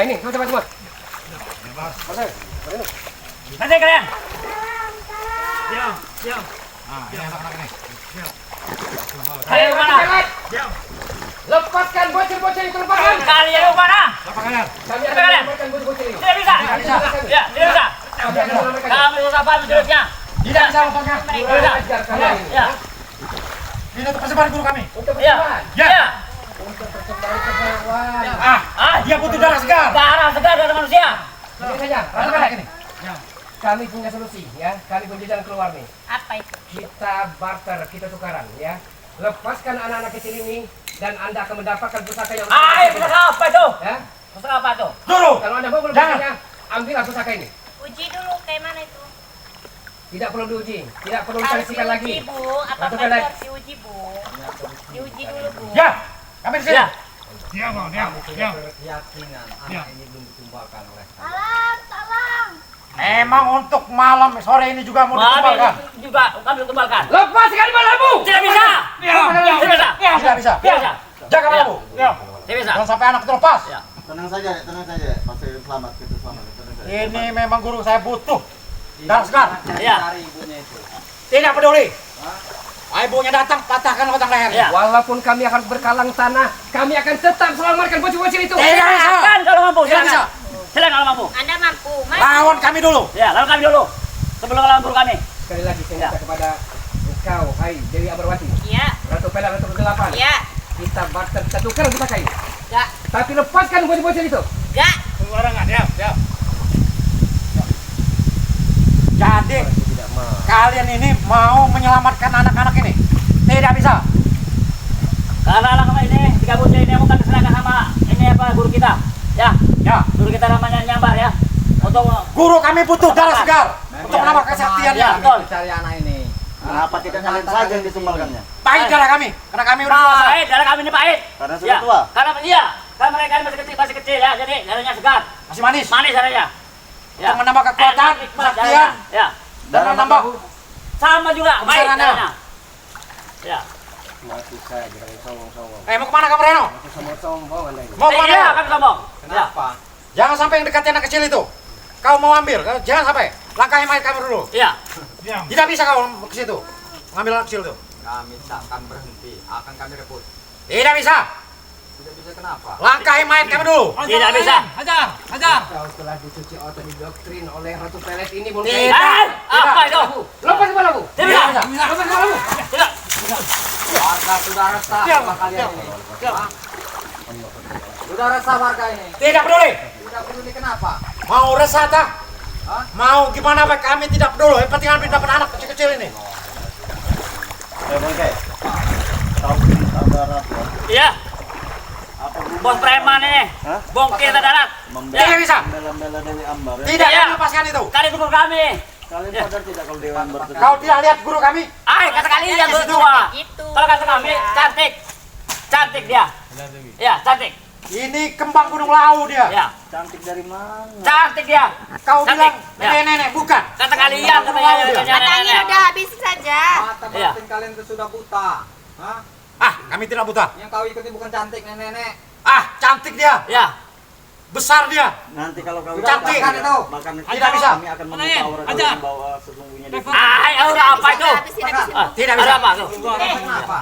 Nah ini, coba semua. Nanti kalian. Diam, diam. Nah, ini anak-anak nih. Kalian kemana? Diam. Lepaskan bocil-bocil itu, lepaskan. Kalian kemana? Siapa kalian? Kami akan melepaskan bocil-bocil ini. Tidak bisa. Ya, tidak bisa. Kami akan melepaskan. Kami susah paham jurusnya. Tidak bisa lepaskan. Tidak bisa. Ajar kalian ini. Ya, Ini untuk persembahan guru kami. Untuk ya, persembahan. ya. Untuk persembahan keperluan. Dia butuh darah segar. Darah segar dari manusia. Ini saja. Anak-anak ini. Kami punya solusi ya. Kami punya jalan keluar nih. Apa itu? Kita barter, kita tukaran ya. Lepaskan anak-anak kecil ini dan Anda akan mendapatkan pusaka yang Pusaka apa itu? ya. Pusaka apa itu? Guru. Kalau Anda mau Jangan. pusakanya, ambillah pusaka ini. Uji dulu kayak mana itu? Tidak perlu diuji, tidak perlu Harus disaksikan diuji, lagi. Bu. Apa Satu itu kali. harus diuji, Bu? Diuji dulu, Bu. Ya. Kami di sini. Ya. Diam, Bang. Diam. Diam. Keyakinan anak ini belum ditumbangkan oleh kami. Tolong. Emang untuk malam sore ini juga mau ditumbalkan? Kami juga kami tumbalkan. Lepaskan malamu! Tidak bisa. Tidak bisa. Tidak bisa. Tidak bisa. Jaga malamu. Tidak bisa. Jangan sampai anak terlepas. Ya. Tenang saja, tenang saja. Pasti selamat, kita selamat. Tenang saja. Ini memang guru saya butuh. Darah segar. Ya. Cari ibunya itu. Tidak peduli. Ibunya datang, patahkan batang leher. Ya. Walaupun kami harus berkalang tanah, kami akan tetap selamatkan bocil-bocil itu. Tidak bisa. Silakan kalau mampu. Tidak bisa. Silakan kalau mampu. Anda mampu, Mas. Lawan kami dulu. Ya, lalu kami dulu. Sebelum lawan guru kami. Sekali lagi saya minta kepada engkau, hai Dewi Amarwati, Iya. Ratu Perak, Ratu Kegelapan. Iya. Kita barter, kita tukar pusaka ini. Enggak. Tapi lepaskan bocil-bocil itu. Enggak. Sembarangan, diam, diam. Jadi, kalian ini mau menyelamatkan anak-anak ini? Tidak bisa. Karena anak ini tiga bocil ini bukan diserahkan sama ini apa guru kita. Ya. Ya, Guru kita namanya Nyambar ya. Untuk guru kami butuh darah segar untuk menambah kesaktiannya. Ya, betul. Cari anak ini. Kenapa tidak kalian saja yang ditumbalkannya? Pahit darah kami, karena kami udah dewasa. Pahit, darah kami ini pahit. Karena sudah Ya, tua. Karena iya, karena mereka ini masih kecil ya, jadi darahnya segar, Masih manis. manis darahnya. Untuk menambah kekuatan, Enak, nikmat kesaktian, darahnya. Ya, dan menambah sama juga, baik Kebesarannya. darahnya. Ya, Mati saya jangan sombong-sombong. mau kemana kamu Reno? Sombong-sombong Anda ini. Mau iya, kemana? kami sombong. Ya, Kenapa? Jangan sampai yang dekati anak kecil itu. Kau mau ambil, jangan sampai. Langkahi mayat kami dulu. iya. Tidak bisa kau ke situ. Ngambil anak kecil itu. Kami tak akan berhenti. Akan kami rebut. Tidak bisa. Tidak bisa kenapa? Langkahi mayat kami dulu. Tidak bisa. Kau telah dicuci otak didoktrin oleh Ratu Pelet ini, Bung. Tidak. Apa itu? Lepas kepalamu. Tidak bisa. Lepas kepalamu. Tidak. Warga sudah resah Diam, sama kalian diam, ini. diam. Hah? Sudah resah warga ini. Tidak peduli. Tidak peduli kenapa? Mau resah tak? Hah? Mau gimana baik kami tidak peduli. Yang penting kami dapat anak kecil-kecil ini. Bangke. Tahu kita darat ya? Iya, Apa bos preman ini. Hah? Bongkir ke darat. Tidak bisa. Bela-bela Dewi Ambar ya? Tidak Iya. kami lepaskan itu. Kali guru kami. Kalian Ya. sadar tidak kalau Dewi Ambar itu? Kau tidak lihat guru kami? Kata kalian berdua. Gitu. Kalau kata kami cantik. Cantik dia. Iya, cantik. Ini kembang gunung lau dia. Ya, Cantik dari mana? cantik dia. Kau Cantik. bilang Ya. nenek-nenek, bukan. Kata kalian katanya Katanya udah habis saja. Mata Iya. batin kalian itu sudah buta. Hah? Ah, kami tidak buta. Yang kau ikuti bukan cantik nenek-nenek. Ah, cantik dia. Ya. Besar dia. Nanti kalau kau Cantik. makan itu. makan Tidak bisa. kami akan mengetahui bahwa sesungguhnya dia Udah apa itu? Habis ini habis Ah, Tidak ada bisa. apa tuh? Kenapa?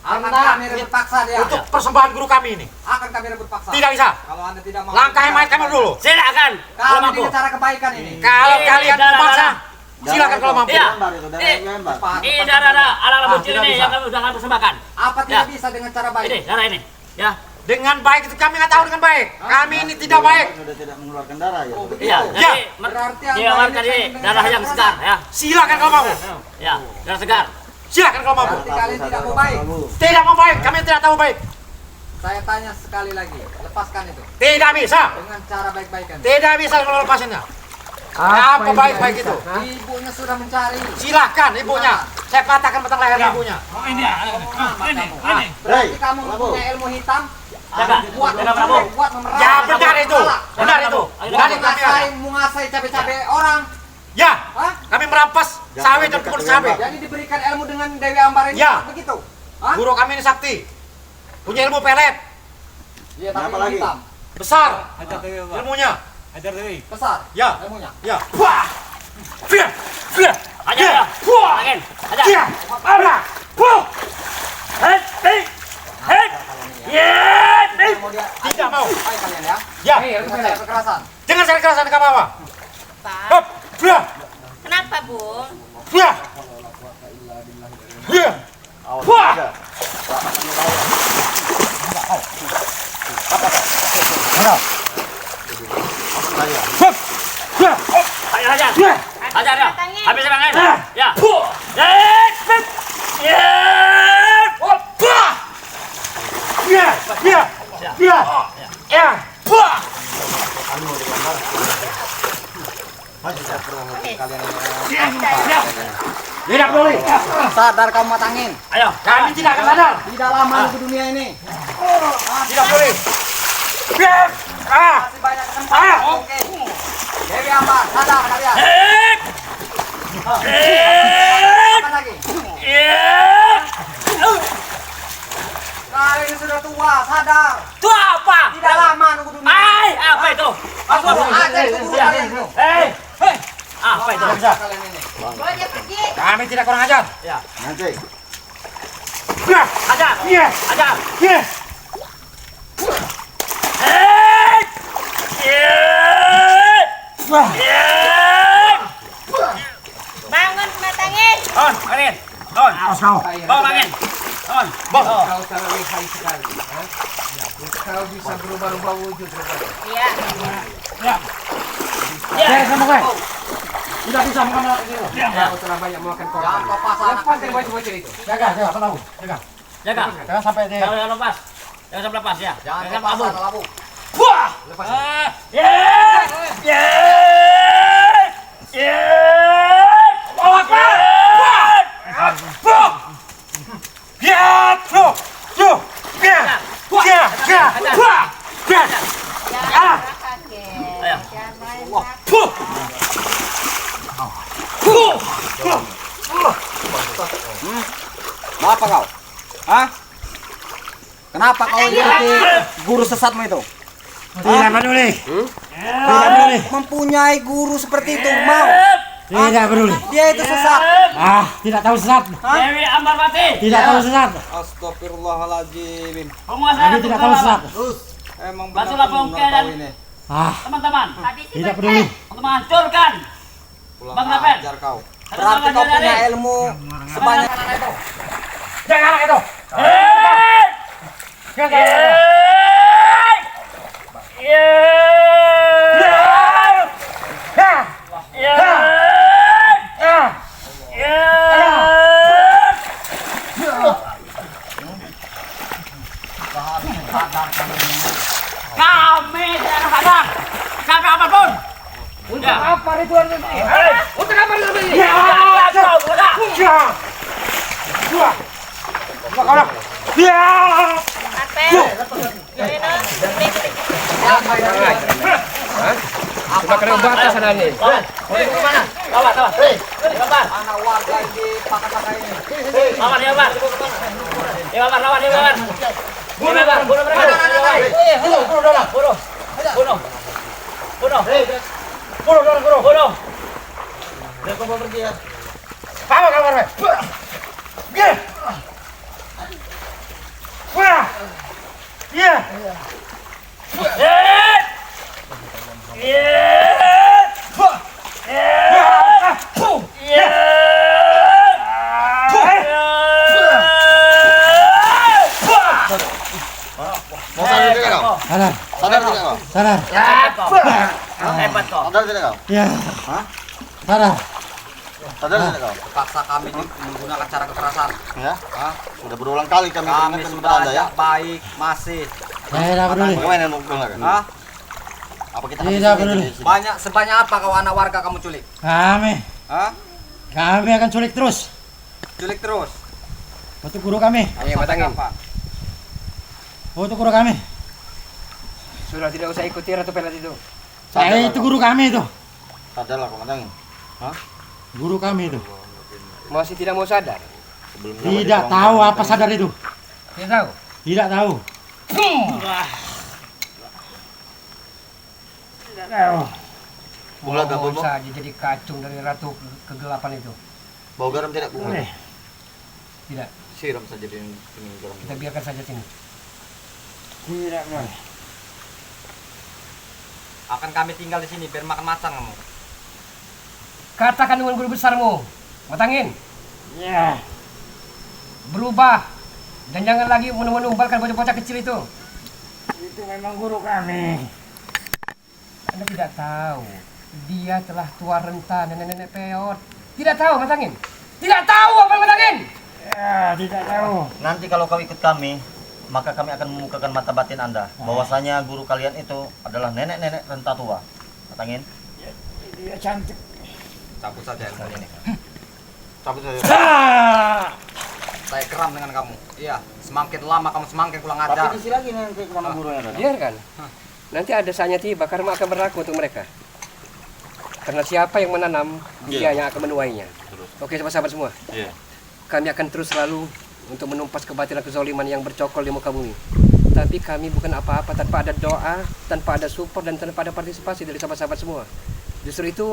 Akan Karena kami rebut paksa dia. untuk persembahan guru kami ini. Akan kami rebut paksa. Tidak bisa. Kalau anda tidak mau. Langkahi mayat kami dulu. Silakan. Kalau Kami mampu. dengan cara kebaikan ini. Kalau Ini kalian darah, memaksa, darah. silakan kalau mampu. Iya. Ambar itu, darah Dewi Ambar. Cepat, Ini cepat. darah ala bocil tidak ini bisa. yang kami sudah kami persembahkan. Apa tidak Ya. bisa dengan cara baik? Ini darah ini. Ya. Dengan baik itu kami nggak tahu dengan baik. Kami ini tidak baik. Sudah tidak mengeluarkan darah ya. Oh, begitu. Iya. Ya. Jadi Berarti dia Anda akan ini tadi pengen darah dengan yang cara segar keras. ya. Silakan kalau mampu. Ya, darah segar. Silakan kalau mampu. Berarti kalian tidak mau baik. Tidak mau baik. Kami tidak tahu baik. Saya tanya sekali lagi, lepaskan itu Tidak bisa. dengan cara baik-baikan. Tidak bisa kalau lepasnya. Apa yang baik-baik tidak itu? bisa? Hah? Ibunya sudah mencari. Silahkan ibunya. Saya patahkan batang leher ibunya. Berarti kamu punya ilmu hitam. Jaga. Buat Jaga Prabu. buat memerangi. Ya benar itu. Benar itu. Dari kami ada. Menguasai cabai-cabai orang. Ya. Hah? Kami merampas sawit dan kebun sawit. Jadi diberikan ilmu dengan Dewi Ambar ini Ya. begitu. Hah? Guru kami ini sakti. Punya ilmu pelet. Iya, tapi Apa ilmu lagi? hitam. Besar Hajar Dewi, Pak. ilmunya. Hajar Dewi. Besar Ya, ilmunya. ya. Wah. Fia. Fia. Hajar ya. Wah. Angin. Hajar. Fia. Abra. Wah. Hei, hei. Hei. Yes. Mau dia Tidak mau. ayo kalian ya. Ya. Hei, Dengan cara kekerasan. Jangan cari kekerasan kamu apa? Pak, Hop. Fia. kenapa, Bung? Fia. Fia. Awas Wah. aja. Saya. Hop. Fia. Hajar, hajar. Fia. Hajar ya. Matangin. Habis serangan. Ah. Ya. Puh. Yes. Yes. Hop. Wah. Fia. Fia. Fia. Ya. Wah. Kalian Tidak boleh. sadar kamu matangin. Ayo. Kami tidak akan sadar. Tidak lama di dunia ini. Tidak boleh. Fia. Ah. Masih banyak kesempatan. Oke. Dewi Ambar, sadar kalian. Hei. Hei. Apa lagi? Yes. Kalian ini sudah tua, sadar. Itu apa? Tidak lama nunggu dunia. Ai, apa itu? Aku aja itu guru kalian. Hei. Hei. Apa itu? Tidak bisa. Kalian ini. Bawa dia pergi. Kami tidak kurang ajar. Ya. Nanti. Fia. Hajar. Fia. Hajar. Fia. Hei. Yes. Wah. Yes. Bangun, matangin. On, angin. On. Awas kau. Bawa angin. On. Bos. Kau sangat lihai sekali. Ha? Kau bisa berubah-ubah wujud rupanya. Iya. Ya. Ya. Sama kau. Tidak bisa mengambil itu. Kau telah banyak memakan korban. Jangan kau pasang anak Lepas dari kecil. bocah-bocah itu. Jaga, jaga, tahu. Jaga. Jaga. Jangan sampai dia. Jangan lepas. Jangan sampai lepas ya. Jangan Jangan kau kabur. pasang labu. Wah. Lepas. Yes. Yes. Yes. Bawa apa? Wah. Bro. Ya, bro. Bro. Ya. Ya. Ya. Wah. Ya. Jangan kaget. Ayo. Jangan main Puh. Puh. Mau apa kau? Hah? Kenapa kau ikuti guru sesatmu itu? Tidak peduli. Tidak peduli. Mempunyai guru seperti itu mau? Tidak peduli. Dia itu sesat. Ah, tidak tahu sesat. Dewi Ambar mati. Tidak tahu sesat. Astagfirullahaladzim. Penguasa Kami tidak tahu sesat. Emang Basuhlah bongkar dan Ah, teman-teman Habisi tidak pergi. peduli. untuk menghancurkan Bang Rapen. ajar kau. Kata Berarti Bang kau punya Jari. ilmu sebanyak anak itu. Jangan anak itu. Hei. Jangan. Yeay! Yeay! Ya. Yeay! Ya. Yeay! Kami tidak akan sadar sampai apapun. Untuk apa ritual ini? Hei! Untuk apa ritual ini? Ya. Ya. Dua. Dua. Ya. Apel. Ini no. Sudah kena batas sana ni. Lawan. Mau ke mana? Lawan, lawan. Hei! Lawan. Anak warga di pakai-pakai ini. Lawan, lawan. Lawan, lawan, lawan. Bunuh, bunuh mereka. Bunuh, bunuh dorang. Bunuh. Bunuh. Bunuh. Bunuh dorang, bunuh. Bunuh. Kamu kamar, weh. Gih. Wah. Iya. Yeay! Yeay! Mau sadar tidak kau? Sadar, Sadar tidak kau? sadar. Hebat kau. Sadar tidak kau? Ya. Sadar. Sadar tidak kau? Paksa kami menggunakan cara kekerasan. Ya. Sudah berulang kali kami Kami ingatkan sudah kepada Anda ya. ajak baik, masih. Saya tidak peduli. Bagaimana yang mau gunakan? Hah? Apa kita Tidak habisi peduli. di sini? Sebanyak apa kau anak warga kamu culik? Kami Hah? akan culik terus. Culik terus. Untuk guru kami. Ayo matangin. Apa? Untuk guru kami. Sudah tidak usah ikuti Ratu Pelat itu. Saya itu guru kami itu. Sadarlah komandan. Guru kami itu. Masih tidak mau sadar. Sebelumnya Tidak tahu apa sadar itu. Tidak tahu. Tidak tahu. Tidak tahu. Bulat apa, Mohon Bu? saja jadi kacung dari ratu kegelapan itu. Bau garam tidak, Bu? Tidak, Siram saja dengan garam. kita biarkan saja sini. Tidak boleh. Akan kami tinggal di sini biar makan macang kamu. Katakan dengan guru besarmu, Matangin, Ya. berubah dan jangan lagi menumbalkan bocah-bocah kecil itu. Itu memang guru kami. Anda tidak tahu, dia telah tua renta dan nenek peot. Tidak tahu, Matangin. Tidak tahu apa yang Matangin. Ya, tidak tahu. Nanti kalau kau ikut kami, maka kami akan membukakan mata batin Anda. Bahwasanya guru kalian itu adalah nenek-nenek renta tua. Matangin? Dia cantik. Cabut saja ilmu ini. Cabut saja. Saya geram dengan kamu. Iya, semakin lama kamu semakin kurang ajar. Tapi isi lagi nanti kemana gurunya ada. Biarkan. Nanti ada saatnya tiba karma akan berlaku untuk mereka. Karena siapa yang menanam, dia yang akan menuainya. Oke, sahabat-sahabat semua. Iya. Kami akan terus selalu untuk menumpas kebatilan kezaliman yang bercokol di muka bumi. Tapi kami bukan apa-apa tanpa ada doa, tanpa ada support dan tanpa ada partisipasi dari sahabat-sahabat semua. Justru itu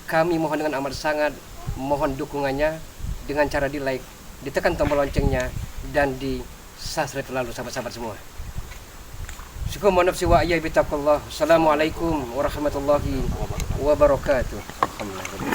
kami mohon dengan amat sangat mohon dukungannya dengan cara di like, ditekan tombol loncengnya dan di subscribe selalu sahabat-sahabat semua. Syukur nafsi wa ayyahi bitaqullah. Assalamualaikum warahmatullahi wabarakatuh. Alhamdulillah.